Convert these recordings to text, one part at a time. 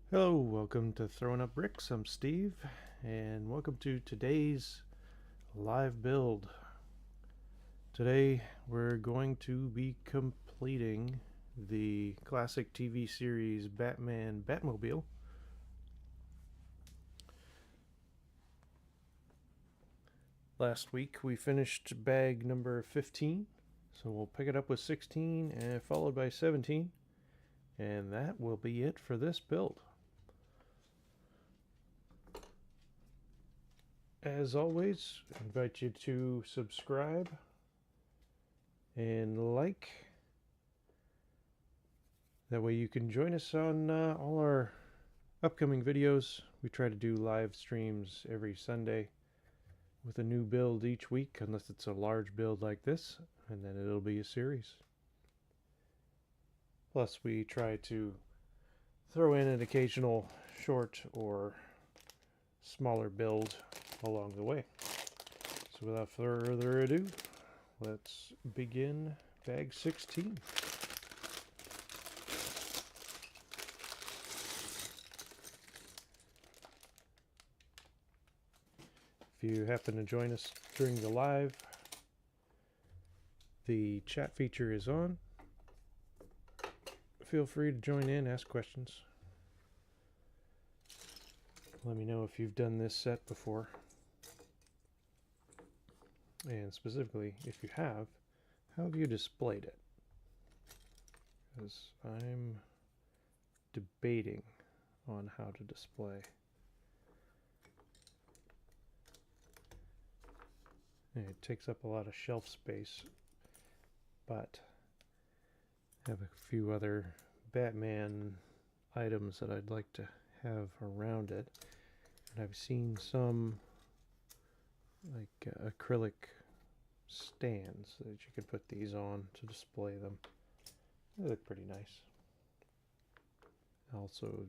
Hello, welcome to Throwing Up Bricks. I'm Steve, and welcome to today's live build. Today we're going to be completing the Classic TV Series Batmobile. Last week we finished bag number 15, so we'll pick it up with 16 and followed by 17, and that will be it for this build. As always, I invite you to subscribe and like. That way you can join us on all our upcoming videos. We try to do live streams every Sunday with a new build each week, unless it's a large build like this, and then it'll be a series. Plus we try to throw in an occasional short or smaller build along the way. So without further ado, let's begin bag 16. If you happen to join us during the live, the chat feature is on. Feel free to join in, ask questions. Let me know if you've done this set before. And specifically, if you have, how have you displayed it? Because I'm debating on how to display. And it takes up a lot of shelf space, but I have a few other Batman items that I'd like to have around it. And I've seen some like acrylic stands that you can put these on to display them. They look pretty nice. I also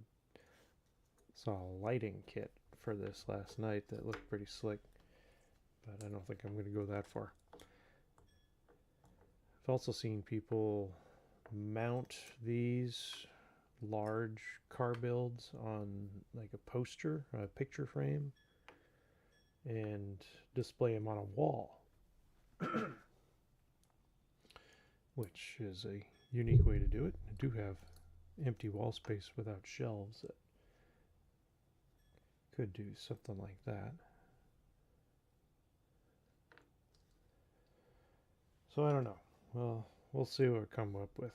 saw a lighting kit for this last night that looked pretty slick, but I don't think I'm going to go that far. I've also seen people mount these large car builds on like a poster, a picture frame, and display them on a wall, which is a unique way to do it. I do have empty wall space without shelves that could do something like that. So I don't know. Well, we'll see what we come up with.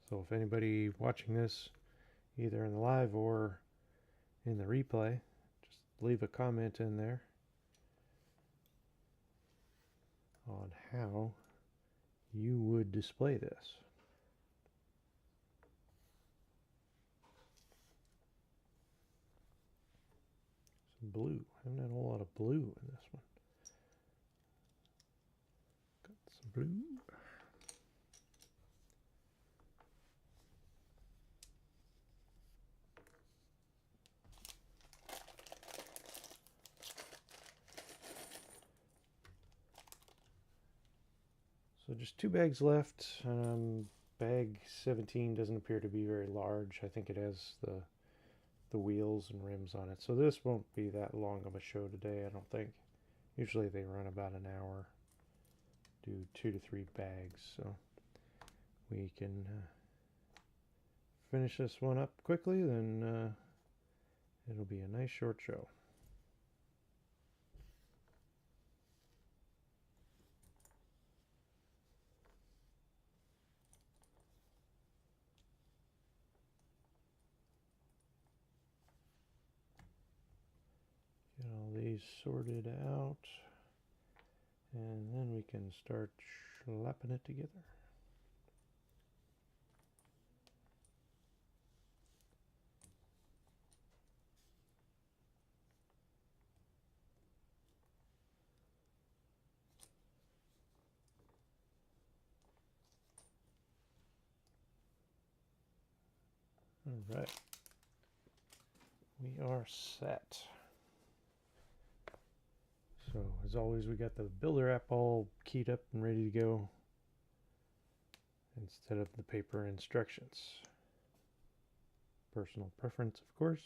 So if anybody watching this, either in the live or in the replay, just leave a comment in there on how you would display this. Some blue. I haven't had a whole lot of blue in this one. Got some blue. So just 2 bags left. Bag 17 doesn't appear to be very large. I think it has the wheels and rims on it. So this won't be that long of a show today, I don't think. Usually they run about an hour, do 2 to 3 bags. So we can finish this one up quickly, then it'll be a nice short show. Get all these sorted out, and then we can start slapping it together. All right, we are set. So as always, we got the builder app all keyed up and ready to go instead of the paper instructions. Personal preference, of course.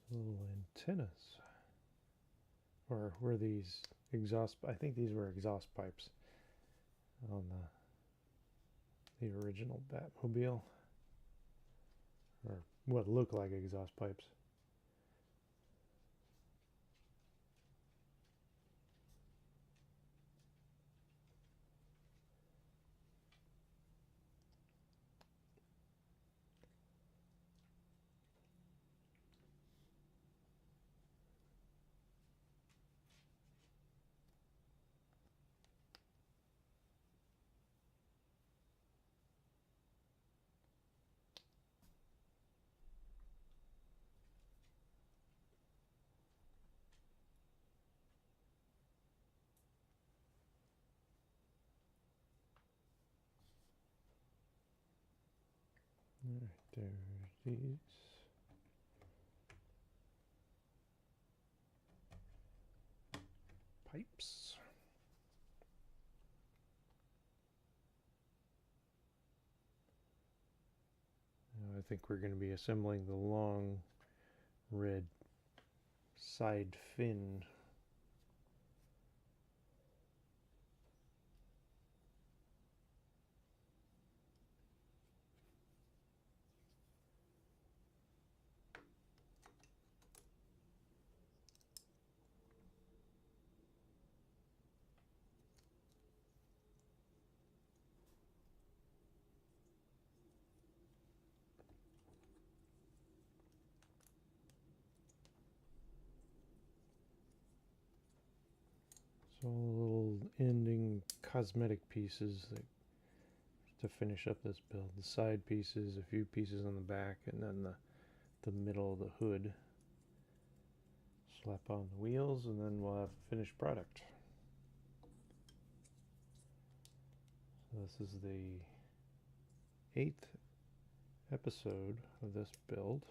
Little antennas. Or were these exhaust? I think these were exhaust pipes on the original Batmobile, or what look like exhaust pipes. All right, there's these. Pipes. Now I think we're going to be assembling the long red side fin. So little ending cosmetic pieces that, to finish up this build. The side pieces, a few pieces on the back, and then the middle of the hood. Slap on the wheels, and then we'll have a finished product. So this is the 8th episode of this build.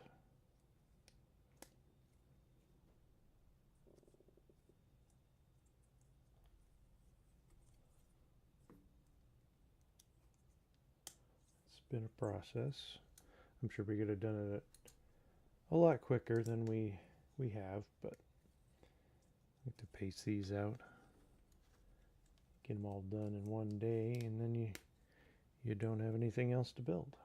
Been a process. I'm sure we could have done it a lot quicker than we have, but I like to pace these out, get them all done in one day, and then you don't have anything else to build.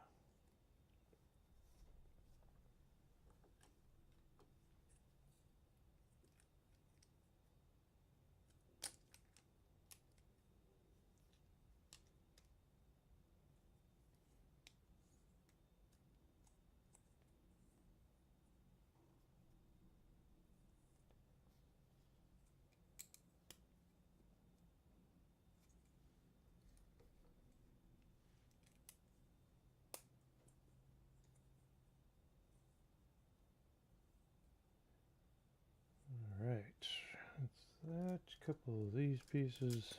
Alright, that's that. A couple of these pieces.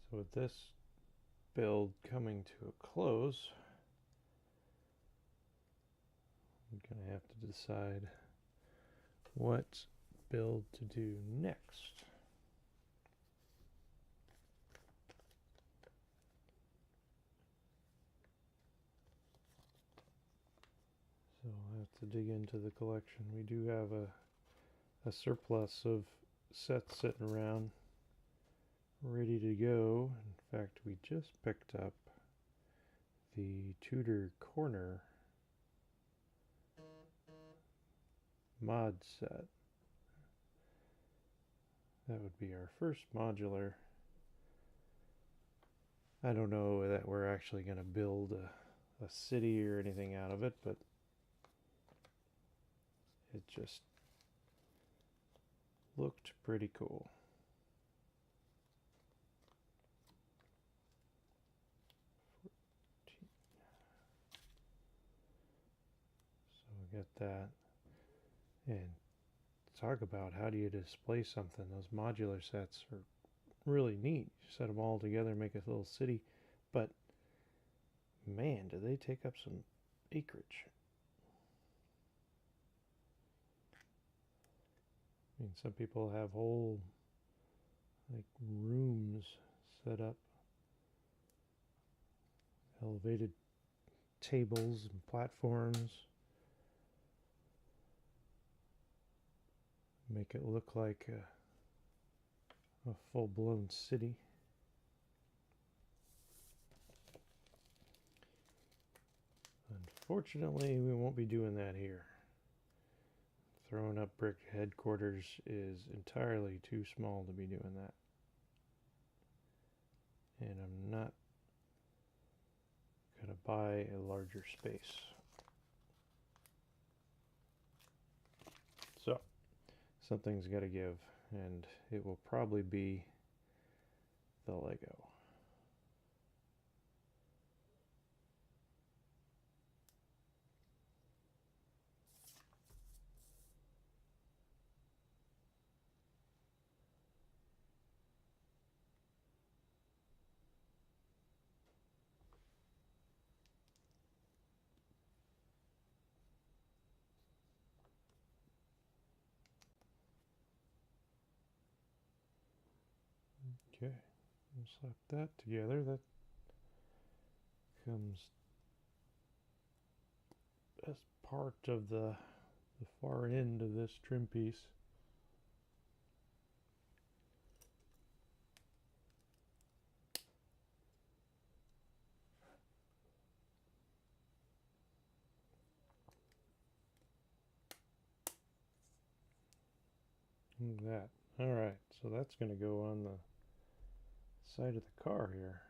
So with this build coming to a close, I'm going to have to decide what build to do next. So I'll have to dig into the collection. We do have a surplus of sets sitting around ready to go. In fact, we just picked up the Tudor Corner mod set. That would be our first modular. I don't know that we're actually going to build a city or anything out of it, but it just looked pretty cool. So we got that. And talk about how do you display something. Those modular sets are really neat. You set them all together, make a little city, but man, do they take up some acreage. I mean, some people have whole like rooms set up, elevated tables and platforms, make it look like a full-blown city. Unfortunately, we won't be doing that here. Throwing up brick headquarters is entirely too small to be doing that. And I'm not going to buy a larger space. So, something's got to give, and it will probably be the Lego. Okay, we'll slap that together. That comes as part of the far end of this trim piece. Look at that. Alright, so that's going to go on the side of the car here.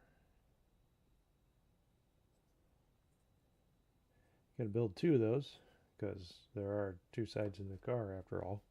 Got to build two of those because there are two sides of the car after all.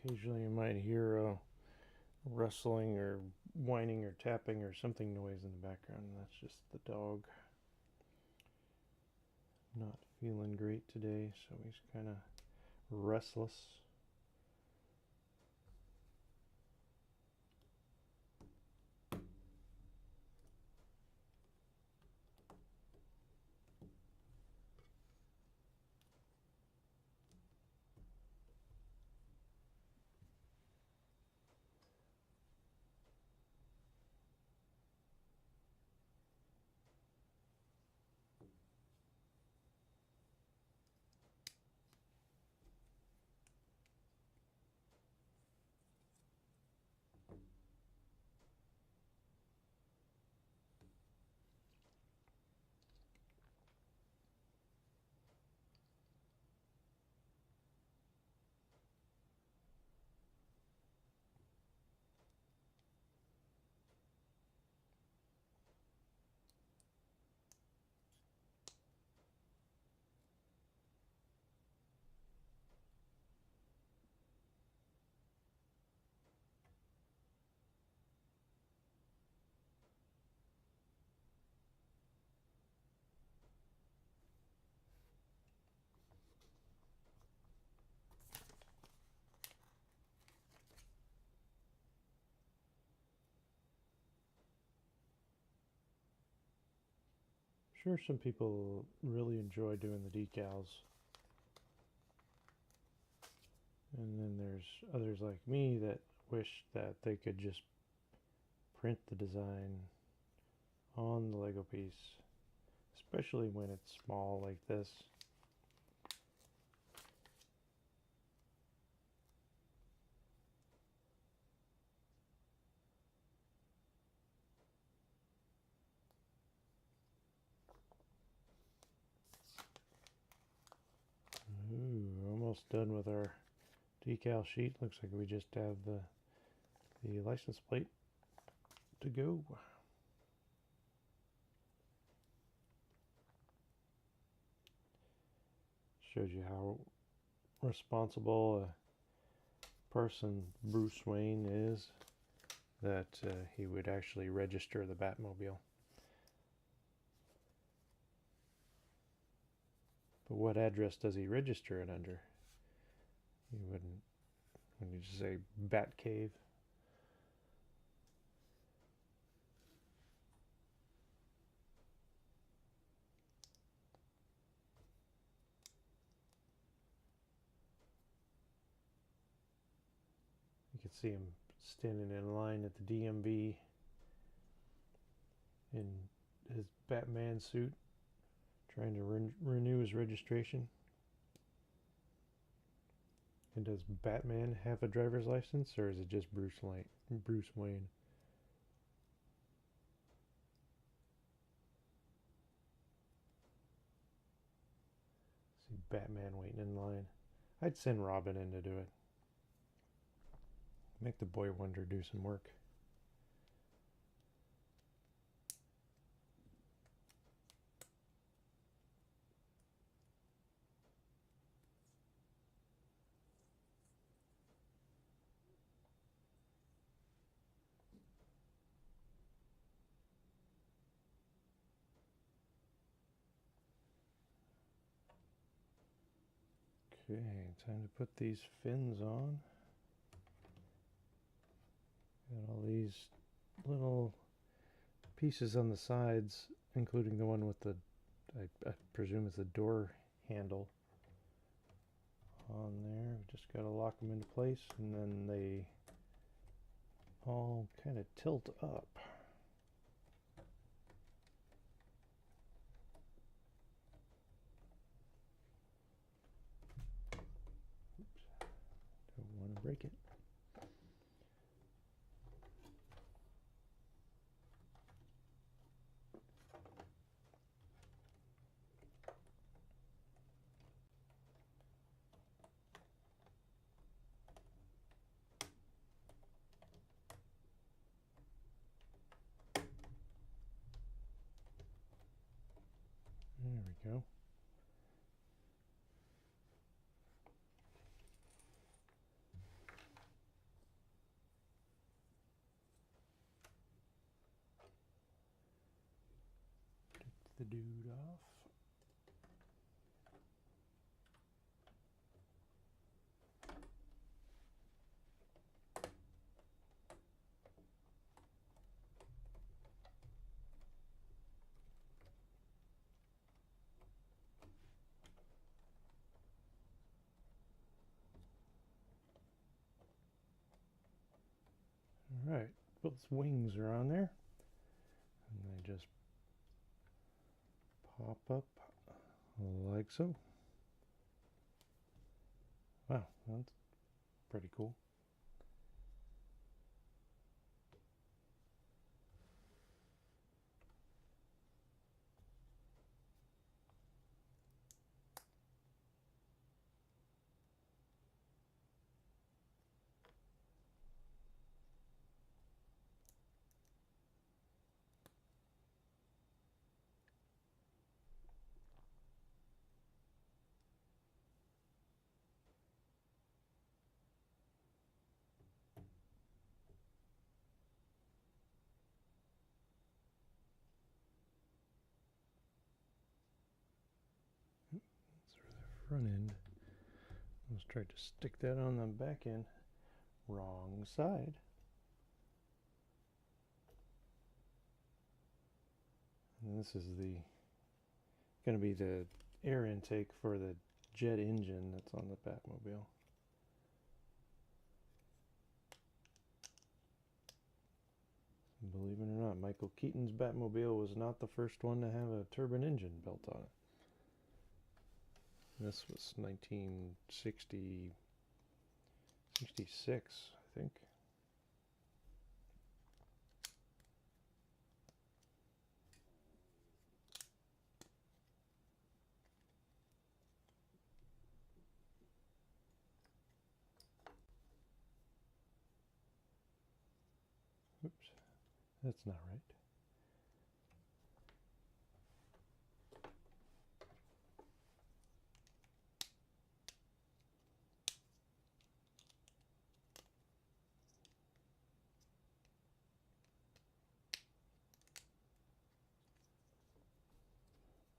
Occasionally you might hear rustling or whining or tapping or something noise in the background. That's just the dog not feeling great today, so he's kind of restless. sure some people really enjoy doing the decals. And then there's others like me that wish that they could just print the design on the Lego piece, especially when it's small like this. Ooh, almost done with our decal sheet. Looks like we just have the license plate to go. Shows you how responsible a person Bruce Wayne is, that he would actually register the Batmobile. But what address does he register it under? He wouldn't. When you just say Batcave. You can see him standing in line at the DMV in his Batman suit, trying to renew his registration. And does Batman have a driver's license, or is it just Bruce Wayne? See Batman waiting in line. I'd send Robin in to do it. Make the Boy Wonder do some work. Okay, time to put these fins on. Got all these little pieces on the sides, including the one with the, I presume it's the door handle on there. Just got to lock them into place, and then they all kind of tilt up. Oops, don't want to break it. There we go. Take the dude off. Alright, both wings are on there, and they just pop up like so. Wow, that's pretty cool. Front end. Let's try to stick that on the back end. Wrong side. And this is the going to be the air intake for the jet engine that's on the Batmobile. Believe it or not, Michael Keaton's Batmobile was not the first one to have a turbine engine built on it. This was 1966, I think. Oops, that's not right.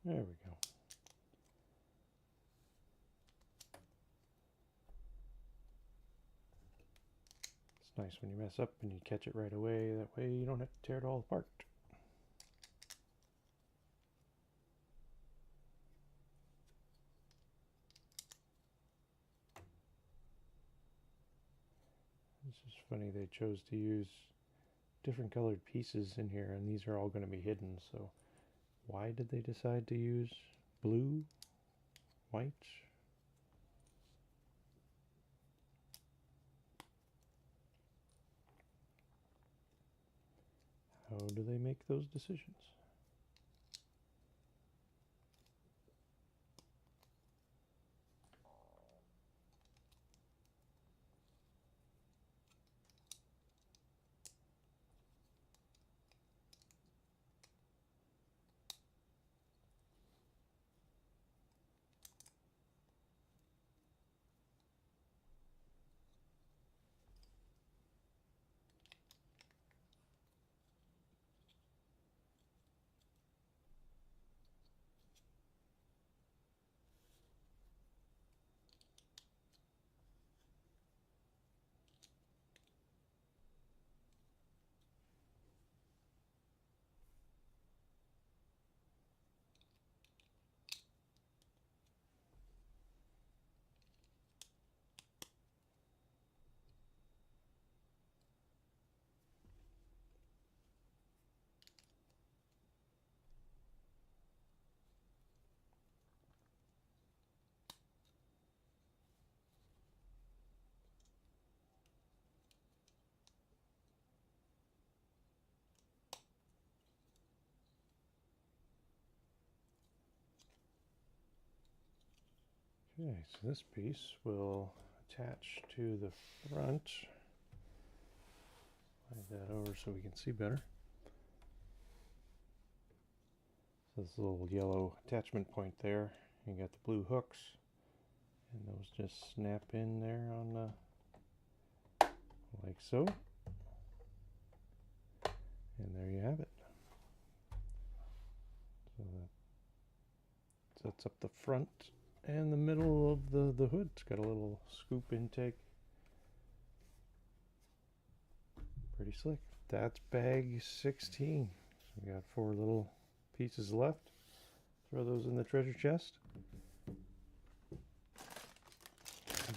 There we go. It's nice when you mess up and you catch it right away. That way you don't have to tear it all apart. This is funny, they chose to use different colored pieces in here, and these are all going to be hidden, so why did they decide to use blue, white? How do they make those decisions? Okay, so this piece will attach to the front. Slide that over so we can see better. So this little yellow attachment point there. You got the blue hooks, and those just snap in there on the, like so. And there you have it. So that sets up the front and the middle of the hood. It's got a little scoop intake. Pretty slick. That's bag 16. So we got 4 little pieces left. Throw those in the treasure chest.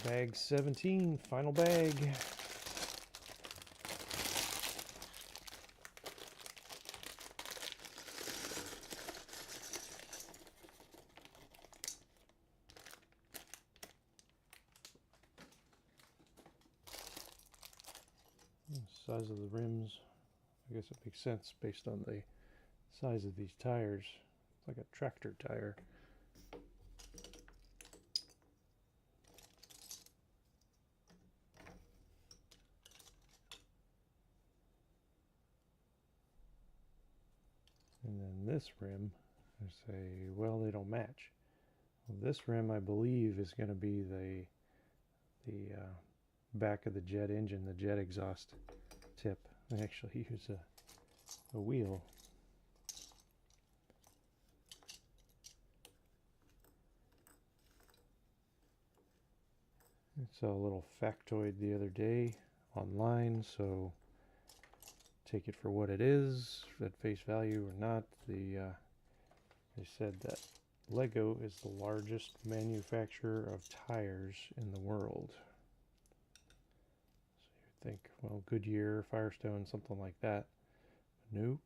Bag 17, final bag. Size of the rims, I guess it makes sense based on the size of these tires. It's like a tractor tire. And then this rim, I say, well, they don't match. Well, this rim, I believe, is going to be the back of the jet engine, the jet exhaust tip. I actually use a wheel. I saw a little factoid the other day online, so take it for what it is, at face value or not. They said that Lego is the largest manufacturer of tires in the world. So you think, well, Goodyear, Firestone, something like that. Nope.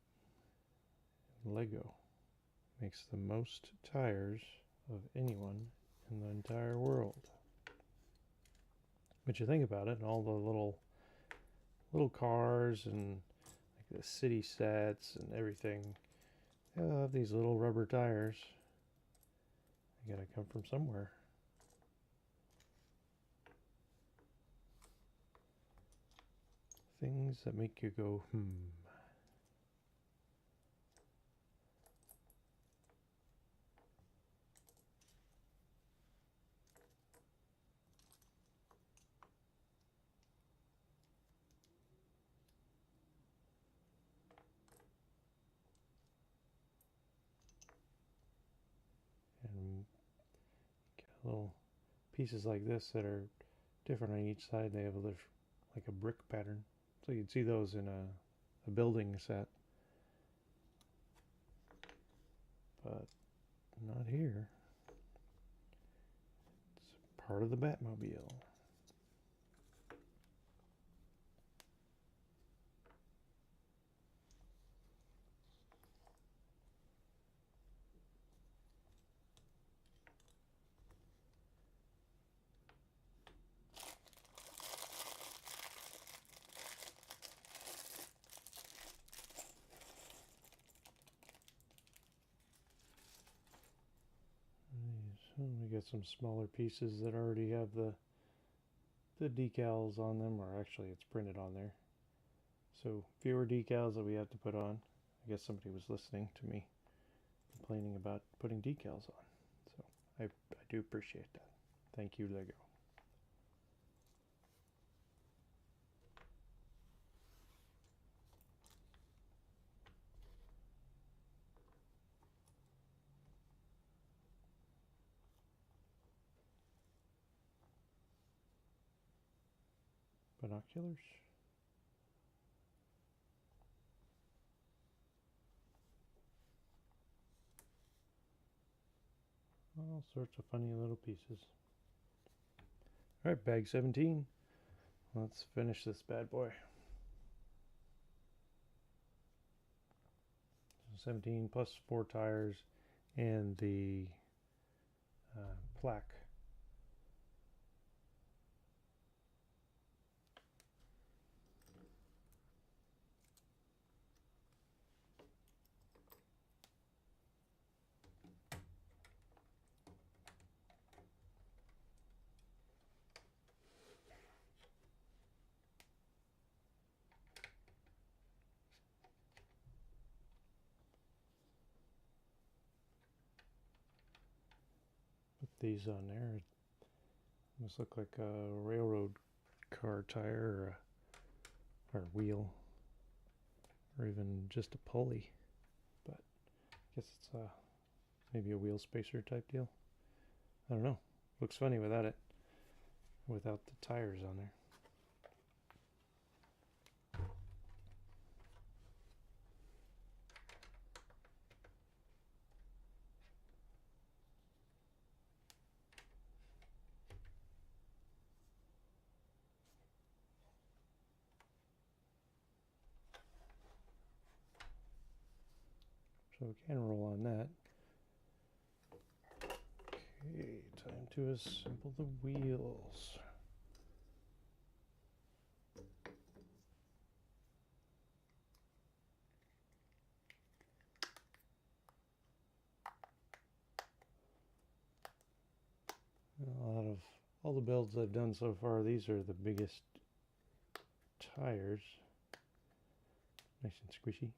Lego makes the most tires of anyone in the entire world. But you think about it, and all the little cars and like the city sets and everything, they all have these little rubber tires. They gotta come from somewhere. Things that make you go, hmm. And got little pieces like this that are different on each side. They have like a brick pattern. So you'd see those in a building set. But not here. It's part of the Batmobile. So we got some smaller pieces that already have the decals on them, or actually it's printed on there. So fewer decals that we have to put on. I guess somebody was listening to me complaining about putting decals on. So I do appreciate that. Thank you, Lego. Binoculars. All sorts of funny little pieces. All right, bag 17. Let's finish this bad boy. 17 plus 4 tires and the plaque. Put these on there. It must look like a railroad car tire or wheel, or even just a pulley. But I guess it's maybe a wheel spacer type deal. I don't know. Looks funny without it, without the tires on there. So we can roll on that. Okay, time to assemble the wheels. Out of all the builds I've done so far, these are the biggest tires. Nice and squishy.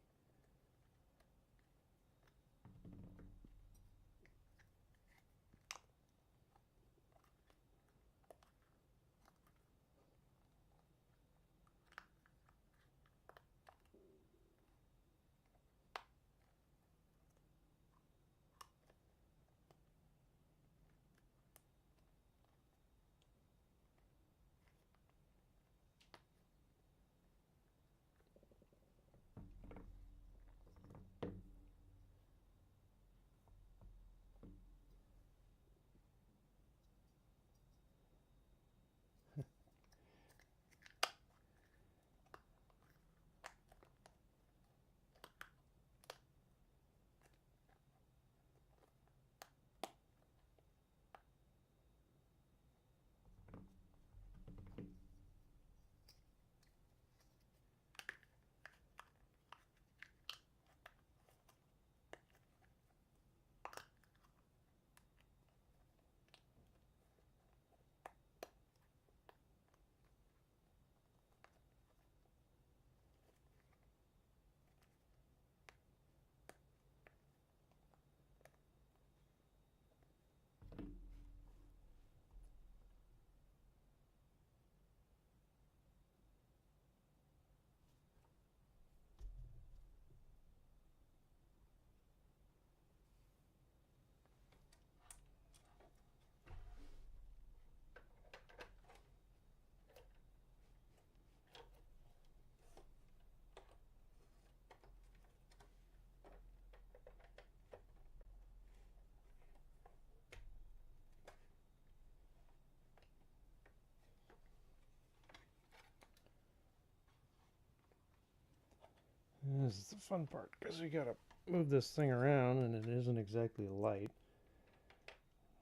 this is the fun part, because you gotta move this thing around and it isn't exactly light.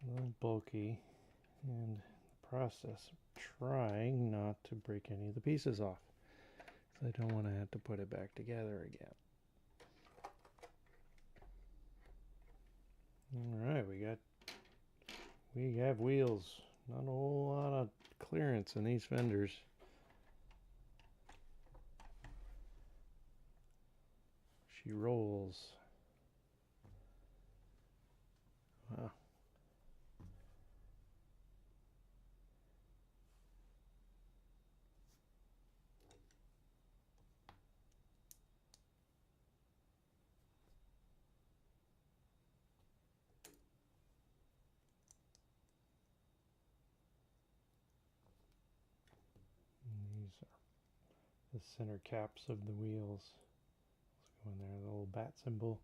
A little bulky, and the process of trying not to break any of the pieces off. So I don't want to have to put it back together again. Alright, we have wheels. Not a whole lot of clearance in these fenders. She rolls. Wow. And these are the center caps of the wheels. Let's go in there, the little bat symbol.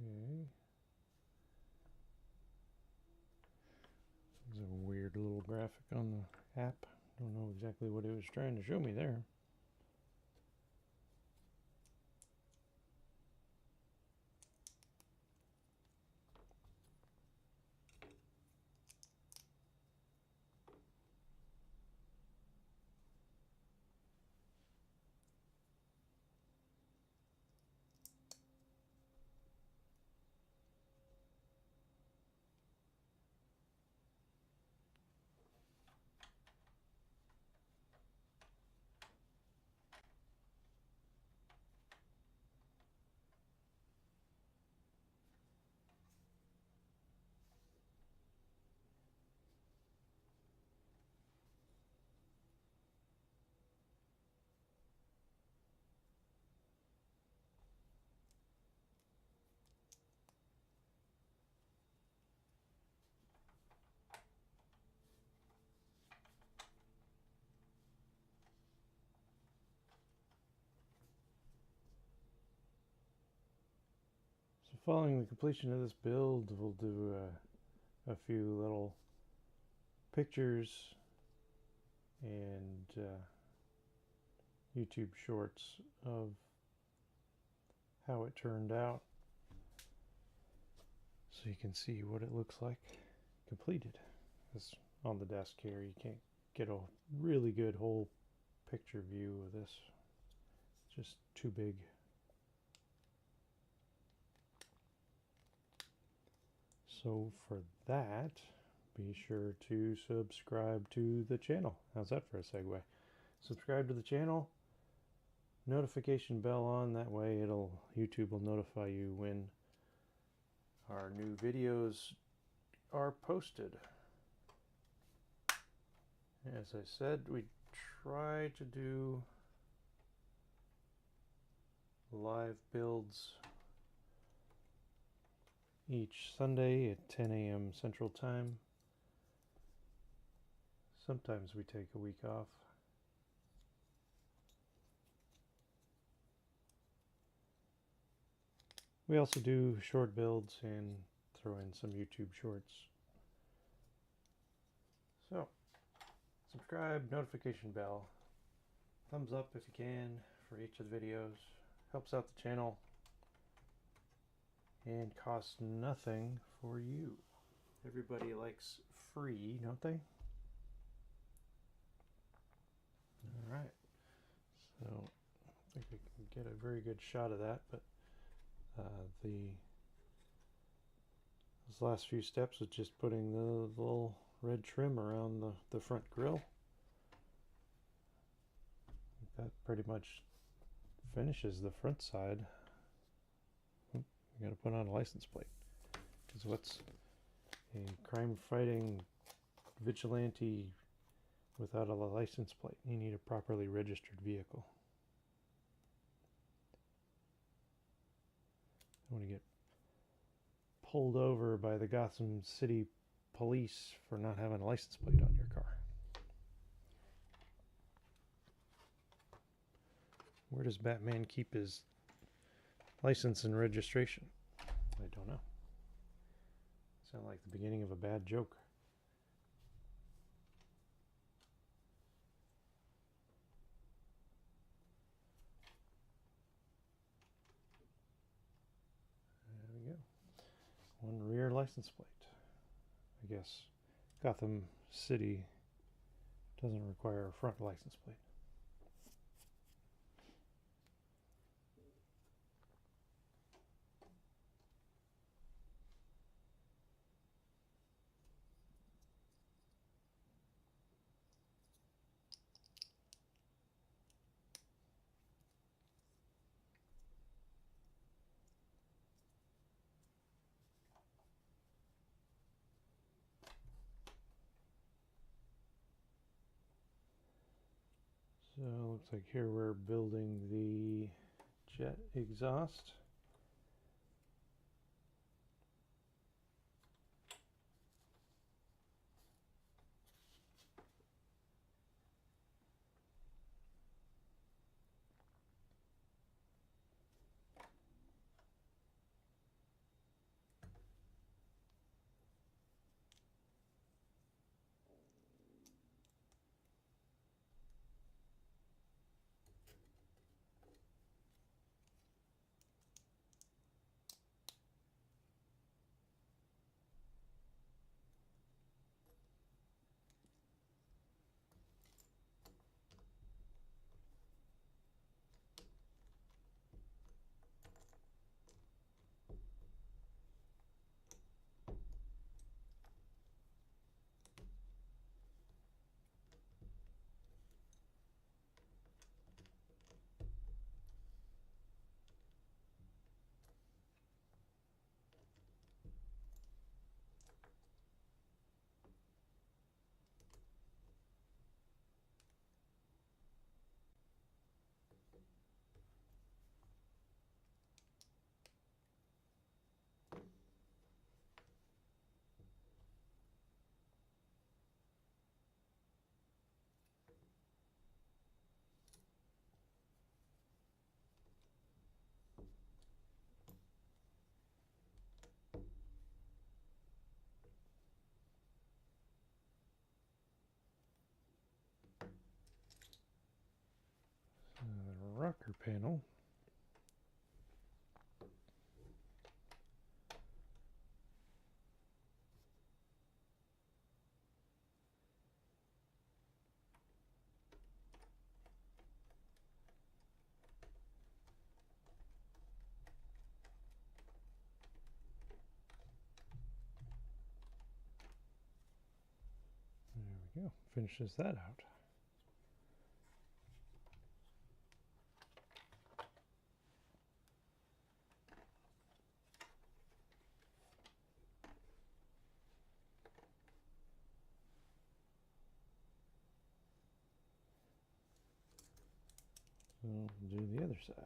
Okay. There's a weird little graphic on the app. Don't know exactly what it was trying to show me there. So following the completion of this build, we'll do a few little pictures and YouTube shorts of how it turned out, so you can see what it looks like completed. Because on the desk here you can't get a really good whole picture view of this. It's just too big. So for that, be sure to subscribe to the channel. How's that for a segue? Subscribe to the channel, notification bell on, that way YouTube will notify you when our new videos are posted. As I said, we try to do live builds each Sunday at 10 a.m. Central Time. Sometimes we take a week off. We also do short builds and throw in some YouTube shorts. So, subscribe, notification bell, thumbs up if you can for each of the videos. Helps out the channel and costs nothing for you. Everybody likes free, don't they? Alright, so I think we can get a very good shot of that, but those last few steps was just putting the little red trim around the front grille. That pretty much finishes the front side. You gotta put on a license plate, because what's a crime-fighting vigilante without a license plate? You need a properly registered vehicle. I want to get pulled over by the Gotham City police for not having a license plate on your car. Where does Batman keep his license and registration? I don't know. Sound like the beginning of a bad joke. There we go. One rear license plate. I guess Gotham City doesn't require a front license plate. So looks like here we're building the jet exhaust. Rocker panel. we go. Finishes that out. So we'll do the other side.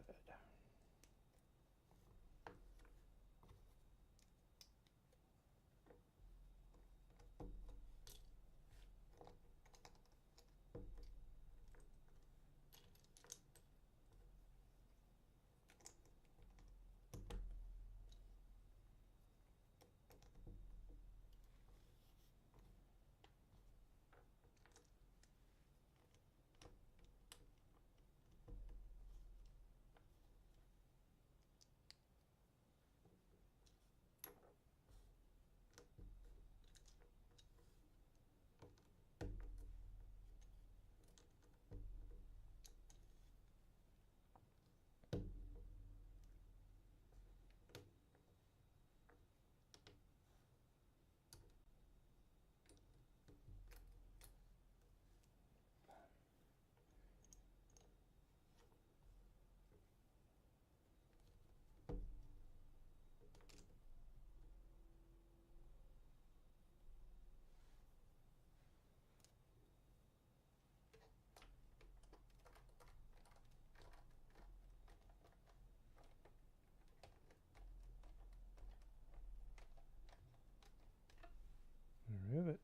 Rivet,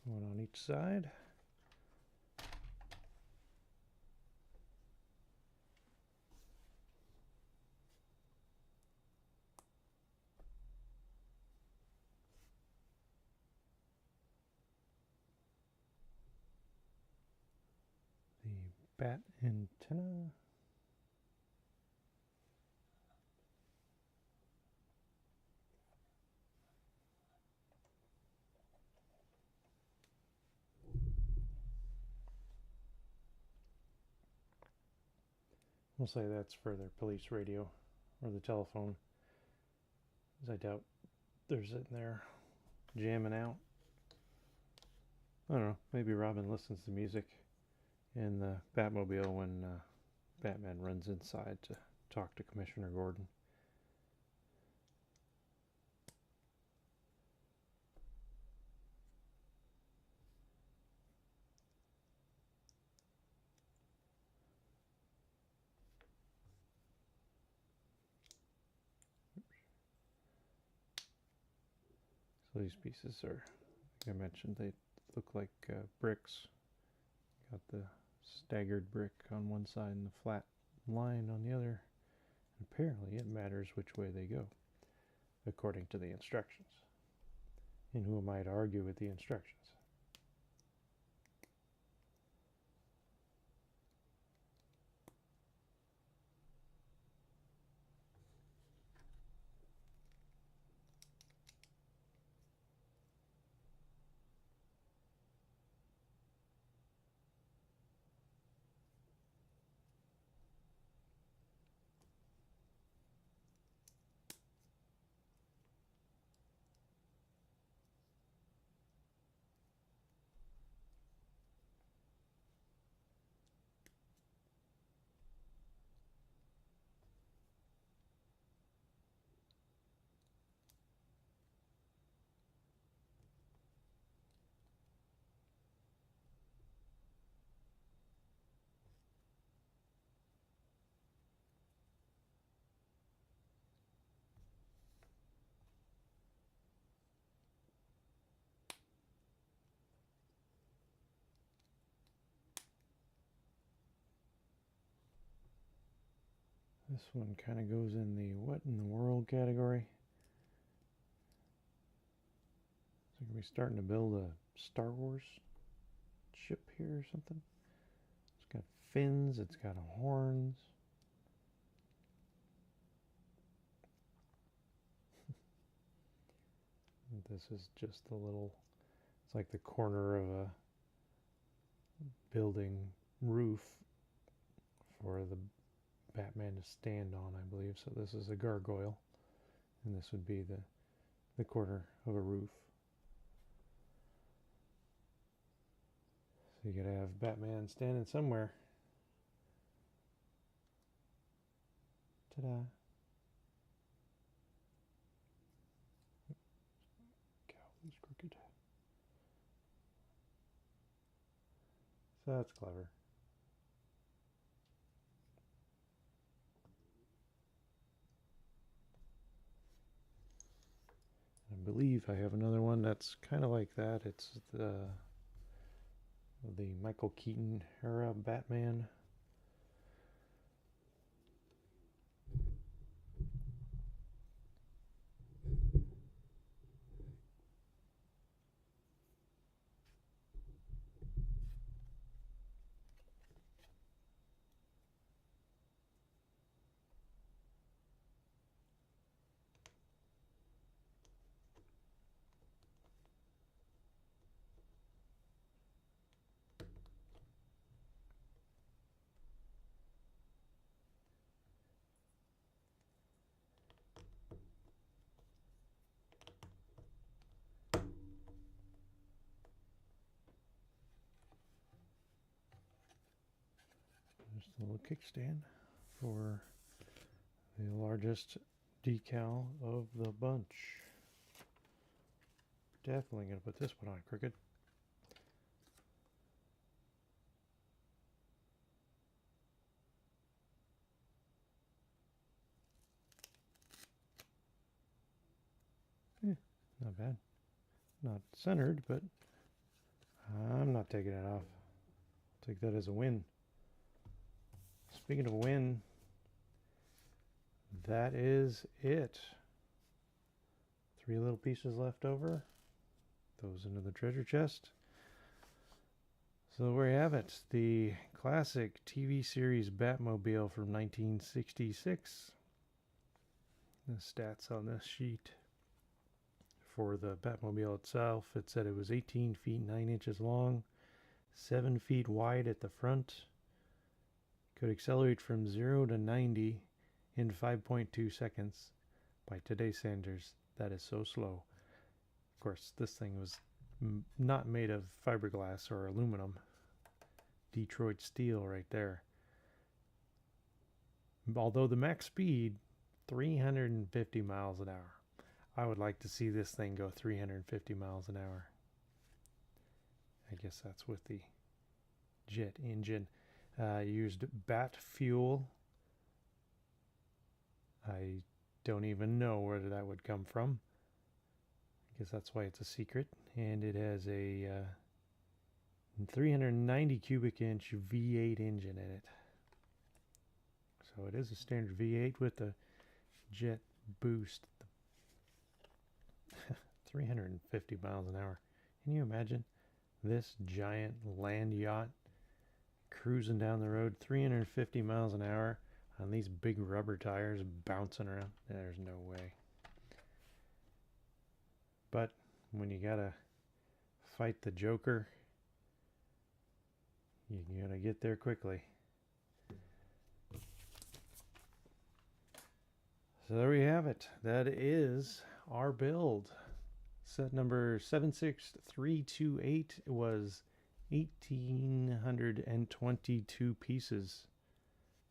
one on each side. The bat antenna. We'll say that's for their police radio or the telephone, as I doubt they're sitting there jamming out. I don't know, maybe Robin listens to music in the Batmobile when Batman runs inside to talk to Commissioner Gordon. So these pieces are, like I mentioned, they look like bricks. Got the staggered brick on one side and the flat line on the other. And apparently it matters which way they go, according to the instructions. And who am I to argue with the instructions? This one kind of goes in the what in the world category. So are we starting to build a Star Wars ship here or something? It's got fins, it's got horns. This is just a little, it's like the corner of a building roof for the Batman to stand on, I believe. So this is a gargoyle, and this would be the corner of a roof. So you gotta have Batman standing somewhere. Ta-da. Cow is crooked. So that's clever. I believe I have another one that's kind of like that. It's the Michael Keaton era Batman. Just a little kickstand for the largest decal of the bunch. Definitely going to put this one on crooked. Not bad. Not centered, but I'm not taking it off. I'll take that as a win. Speaking of win, that is it. 3 little pieces left over. Those into the treasure chest. So there you have it. The classic TV series Batmobile from 1966. The stats on this sheet. For the Batmobile itself, it said it was 18 feet 9 inches long, 7 feet wide at the front, could accelerate from 0 to 90 in 5.2 seconds. By today's standards, that is so slow. Of course, this thing was not made of fiberglass or aluminum. Detroit steel right there. Although the max speed, 350 miles an hour. I would like to see this thing go 350 miles an hour. I guess that's with the jet engine. Used bat fuel. I don't even know where that would come from. I guess that's why it's a secret. And it has a 390 cubic inch V8 engine in it. So it is a standard V8 with the jet boost. 350 miles an hour. Can you imagine this giant land yacht cruising down the road 350 miles an hour on these big rubber tires bouncing around? There's no way. But when you gotta fight the Joker, you gotta get there quickly. So there we have it. That is our build. Set number 76328 was 1,822 pieces.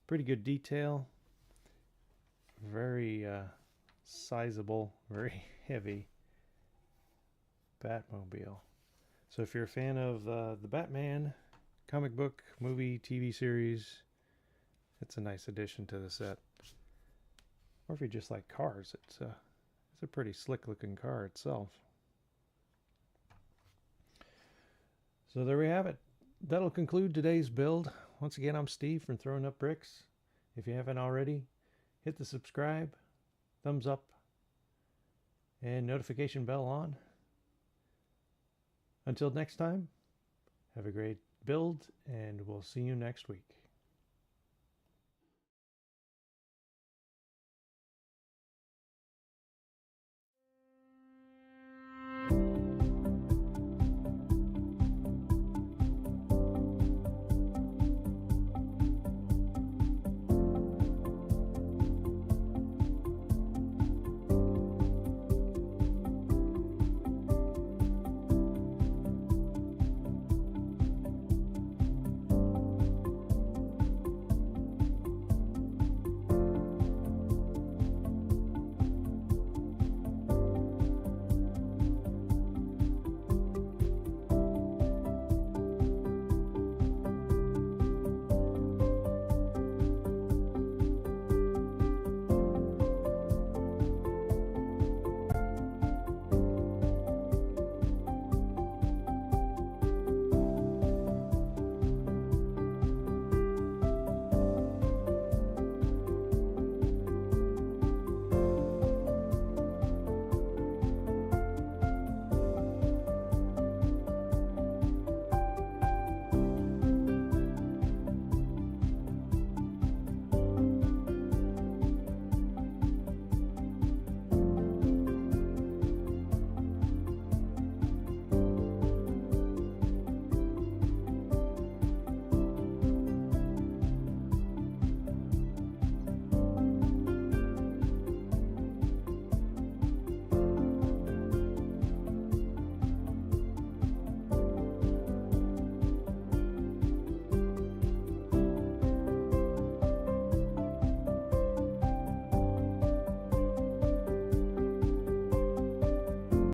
Pretty good detail. Very sizable, very heavy Batmobile. So if you're a fan of the Batman comic book, movie, TV series, it's a nice addition to the set. Or if you just like cars, it's a pretty slick looking car itself. So there we have it. That'll conclude today's build. Once again, I'm Steve from Throwing Up Bricks. If you haven't already, hit the subscribe, thumbs up, and notification bell on. Until next time, have a great build, and we'll see you next week.